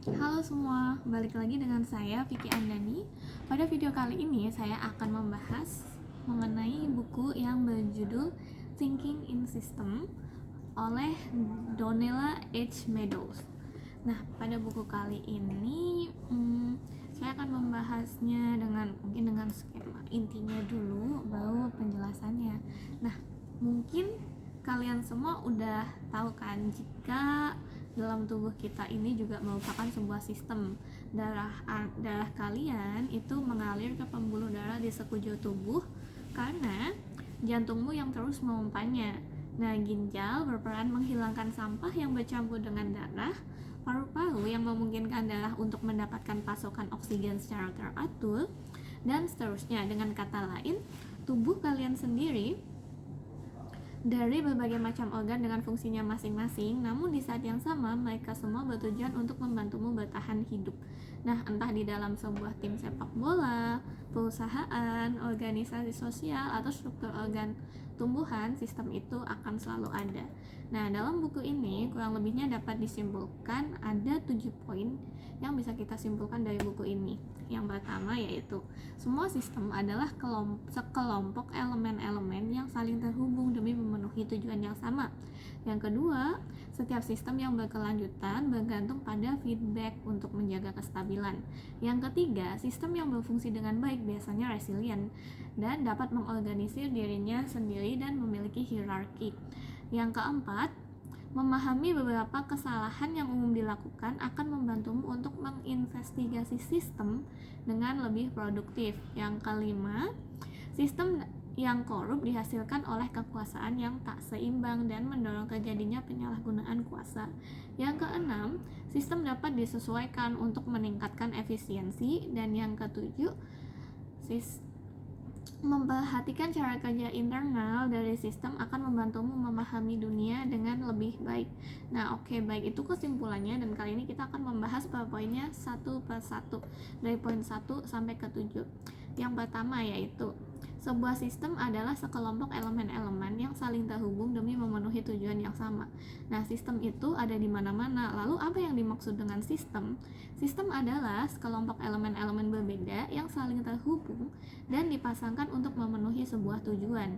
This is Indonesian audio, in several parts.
Halo semua, balik lagi dengan saya Vicky Andani. Pada video kali ini saya akan membahas mengenai buku yang berjudul Thinking in System oleh Donella H. Meadows. Nah, pada buku kali ini saya akan membahasnya dengan skema intinya dulu, baru penjelasannya. Nah, mungkin kalian semua udah tahu kan jika dalam tubuh kita ini juga merupakan sebuah sistem. Darah kalian itu mengalir ke pembuluh darah di sekujur tubuh karena jantungmu yang terus memompanya. Nah, ginjal berperan menghilangkan sampah yang bercampur dengan darah, paru-paru yang memungkinkan darah untuk mendapatkan pasokan oksigen secara teratur, dan seterusnya. Dengan kata lain, tubuh kalian sendiri dari berbagai macam organ dengan fungsinya masing-masing, namun di saat yang sama mereka semua bertujuan untuk membantumu bertahan hidup. Nah, entah di dalam sebuah tim sepak bola, perusahaan, organisasi sosial, atau struktur organ tumbuhan, sistem itu akan selalu ada. Nah, dalam buku ini kurang lebihnya dapat disimpulkan ada 7 poin yang bisa kita simpulkan dari buku ini. Yang pertama yaitu semua sistem adalah sekelompok elemen-elemen yang saling terhubung demi memenuhi tujuan yang sama. Yang kedua, setiap sistem yang berkelanjutan bergantung pada feedback untuk menjaga kestabilan. Yang ketiga, sistem yang berfungsi dengan baik biasanya resilient dan dapat mengorganisir dirinya sendiri dan memiliki hierarki. Yang keempat, memahami beberapa kesalahan yang umum dilakukan akan membantumu untuk menginvestigasi sistem dengan lebih produktif. Yang kelima, sistem yang korup dihasilkan oleh kekuasaan yang tak seimbang dan mendorong terjadinya penyalahgunaan kuasa. Yang keenam, sistem dapat disesuaikan untuk meningkatkan efisiensi. Dan yang ketujuh, memperhatikan cara kerja internal dari sistem akan membantumu memahami dunia dengan lebih baik. Nah, baik, itu kesimpulannya, dan kali ini kita akan membahas poin-poinnya satu per satu dari poin 1 sampai ke 7. Yang pertama yaitu sebuah sistem adalah sekelompok elemen-elemen yang saling terhubung demi memenuhi tujuan yang sama. Nah, sistem itu ada di mana-mana. Lalu apa yang dimaksud dengan sistem? Sistem adalah sekelompok elemen-elemen berbeda yang saling terhubung dan dipasangkan untuk memenuhi sebuah tujuan.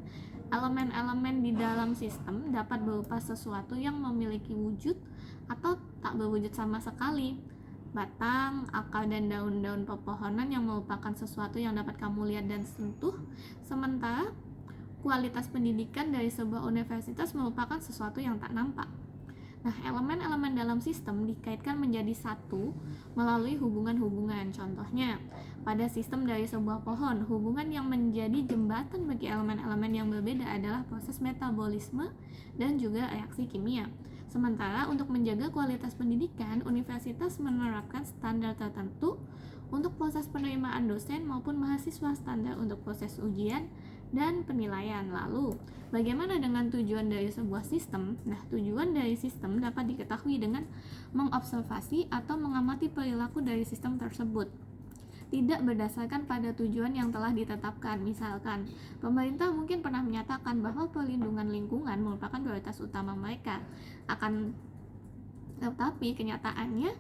Elemen-elemen di dalam sistem dapat berupa sesuatu yang memiliki wujud atau tak berwujud sama sekali. Batang, akar, dan daun-daun pepohonan yang merupakan sesuatu yang dapat kamu lihat dan sentuh. Sementara kualitas pendidikan dari sebuah universitas merupakan sesuatu yang tak nampak. Nah, elemen-elemen dalam sistem dikaitkan menjadi satu melalui hubungan-hubungan. Contohnya, pada sistem dari sebuah pohon, hubungan yang menjadi jembatan bagi elemen-elemen yang berbeda adalah proses metabolisme dan juga reaksi kimia. Sementara untuk menjaga kualitas pendidikan, universitas menerapkan standar tertentu untuk proses penerimaan dosen maupun mahasiswa, standar untuk proses ujian dan penilaian. Lalu, bagaimana dengan tujuan dari sebuah sistem? Nah, tujuan dari sistem dapat diketahui dengan mengobservasi atau mengamati perilaku dari sistem tersebut, tidak berdasarkan pada tujuan yang telah ditetapkan. Misalkan, pemerintah mungkin pernah menyatakan bahwa perlindungan lingkungan merupakan prioritas utama mereka. Tetapi kenyataannya,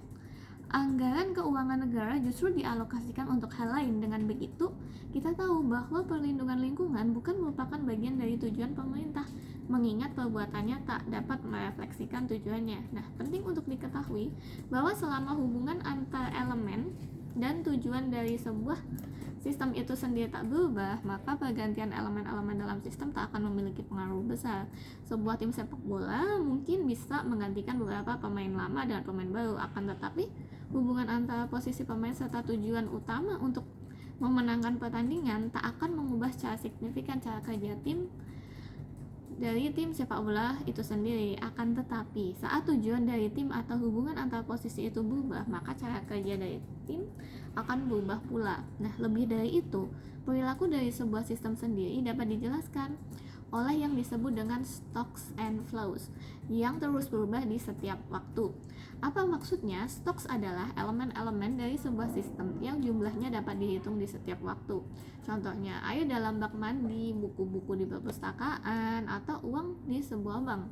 anggaran keuangan negara justru dialokasikan untuk hal lain. Dengan begitu, kita tahu bahwa perlindungan lingkungan bukan merupakan bagian dari tujuan pemerintah, mengingat perbuatannya tak dapat merefleksikan tujuannya. Nah, penting untuk diketahui bahwa selama hubungan antar elemen dan tujuan dari sebuah sistem itu sendiri tak berubah, maka pergantian elemen-elemen dalam sistem tak akan memiliki pengaruh besar. Sebuah tim sepak bola mungkin bisa menggantikan beberapa pemain lama dengan pemain baru, akan tetapi hubungan antara posisi pemain serta tujuan utama untuk memenangkan pertandingan tak akan mengubah secara signifikan cara kerja tim dari tim sepak bola itu sendiri. Akan tetapi, saat tujuan dari tim atau hubungan antar posisi itu berubah, maka cara kerja dari tim akan berubah pula. Nah, lebih dari itu, perilaku dari sebuah sistem sendiri dapat dijelaskan oleh yang disebut dengan stocks and flows yang terus berubah di setiap waktu. Apa maksudnya? Stocks adalah elemen-elemen dari sebuah sistem yang jumlahnya dapat dihitung di setiap waktu. Contohnya, air dalam bak mandi, buku-buku di perpustakaan, atau uang di sebuah bank.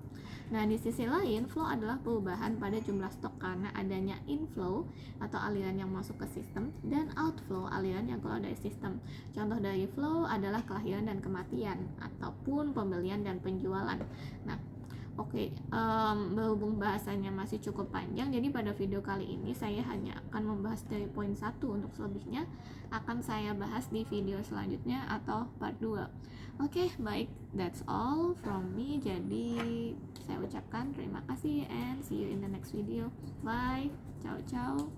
Nah, di sisi lain, flow adalah perubahan pada jumlah stok karena adanya inflow atau aliran yang masuk ke sistem dan outflow aliran yang keluar dari sistem. Contoh dari flow adalah kelahiran dan kematian ataupun pembelian dan penjualan. Nah, oke, berhubung bahasanya masih cukup panjang, jadi pada video kali ini saya hanya akan membahas dari poin 1. Untuk selebihnya akan saya bahas di video selanjutnya atau part 2. Oke, baik, that's all from me. Jadi saya ucapkan terima kasih and see you in the next video. Bye, ciao ciao.